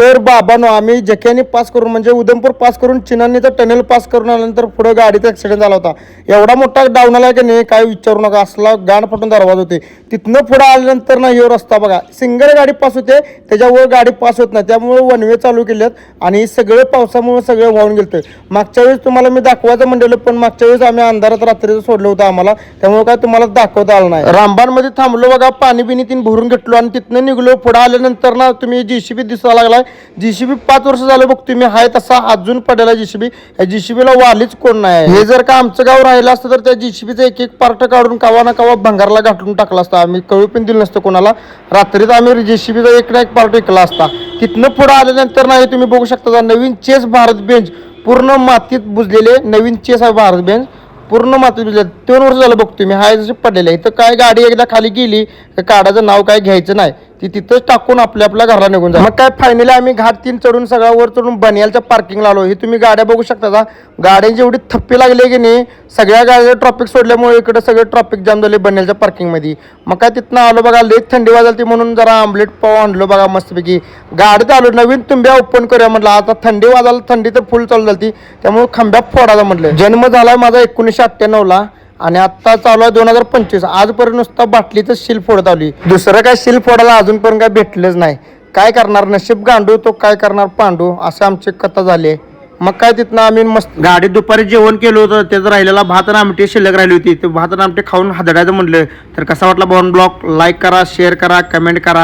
तर बाबांनो आम्ही जक्याने पास करून म्हणजे उधमपूर पास करून चिनानीचं टनेल पास करून आल्यानंतर पुढे गाडीचा ॲक्सिडेंट झाला होता. एवढा मोठा डाऊन आला की नाही काय विचारू नका, असला गाण फटून दरवाज होते. तिथनं पुढे आल्यानंतर ना ह्यो रस्ता बघा, सिंगल गाडी पास होते त्याच्यावर गाडी पास होत नाही, त्यामुळे वन वे चालू केलेत आणि सगळे पावसामुळे सगळे वाहून गेलते. मागच्या वेळेस तुम्हाला मी दाखवायचं म्हणलेलं पण मागच्या वेळेस आम्ही अंधारात रात्रीचं सोडलं होतं आम्हाला, त्यामुळे काय तुम्हाला दाखवता आलं नाही. रामबानमध्ये थांबलो बघा, पाणी बिनी तीन भरून घेतलो आणि तिथनं निघलो. पुढे आल्यानंतर ना तुम्ही जीसीबी दिसायला लागलाय. जीसीबी 5 वर्ष झालं बघ तुम्ही हाय तसा अजून पडलेला जीसीबी. या जीसीबीला वालीच कोण नाही. हे जर का आमचं गाव राहिलं असतं तर त्या जीसीबीचं एक एक पार्ट काढून कावा ना कावा भंगारला घालून टाकला असता. आम्ही कळू पण दिलं नसतं कोणाला. रात्रीत आम्ही जीसीबीचा एक ना एक पार्ट विकला असता. तिथनं पुढे आल्यानंतर नाही तुम्ही बघू शकता नवीन चेस भारत बेंच पूर्ण मातीत बुजलेले नवीन चेस आहे. भारत बेंच पूर्ण मातीत बुजले. 2 वर्ष झालं बघतो मी हाय जसे पडलेले आहे. इथं काय गाडी एकदा खाली गेली तर काढाचं नाव काय घ्यायचं नाही, ती तिथंच टाकून आपल्या घराला निघून जा. मग काय फायनली आम्ही घाट 3 चढून सगळा वर चढून बनियालच्या पार्किंगला आलो. हे तुम्ही गाड्या बघू शकता का, गाड्यांची एवढी थप्पी लागली की नाही, सगळ्या गाड्या ट्रॉफिक सोडल्यामुळे इकडे सगळे ट्रॉफिक जाम झाले बनियालच्या पार्किंगमध्ये. मग काय तिथनं आलो बघा, लेट थंडी वाजली म्हणून जरा आमलेट पाव आणलो बघा मस्तपैकी. गाडीत आलो नवीन तुंब्या ओपन करूया म्हटलं. आता थंडी वाजायला, थंडी तर फुल चालू झाली त्यामुळे खांब्या फोडायला म्हटलं. जन्म झालाय माझा 1998ला आणि आत्ता चालू आहे 2025. आजपर्यंत नुसता बाटलीचं शिल फोडत आली, दुसरं काय शिल फोडायला अजूनपर्यंत काय भेटलंच नाही. काय करणार, नशीब गांडू तो काय करणार पांडू, असं आमची कथा झाली आहे. मग काय तिथनं आम्ही मस्त गाडीत दुपारी जेवण केलं होतं, त्याचं राहिलेला भात आणि आमटी शिल्लक राहिली होती. ते भात आणि आमटी खाऊन हादडायचं म्हटलं. तर कसा वाटला ब्लॉग, लाईक करा, शेअर करा, कमेंट करा.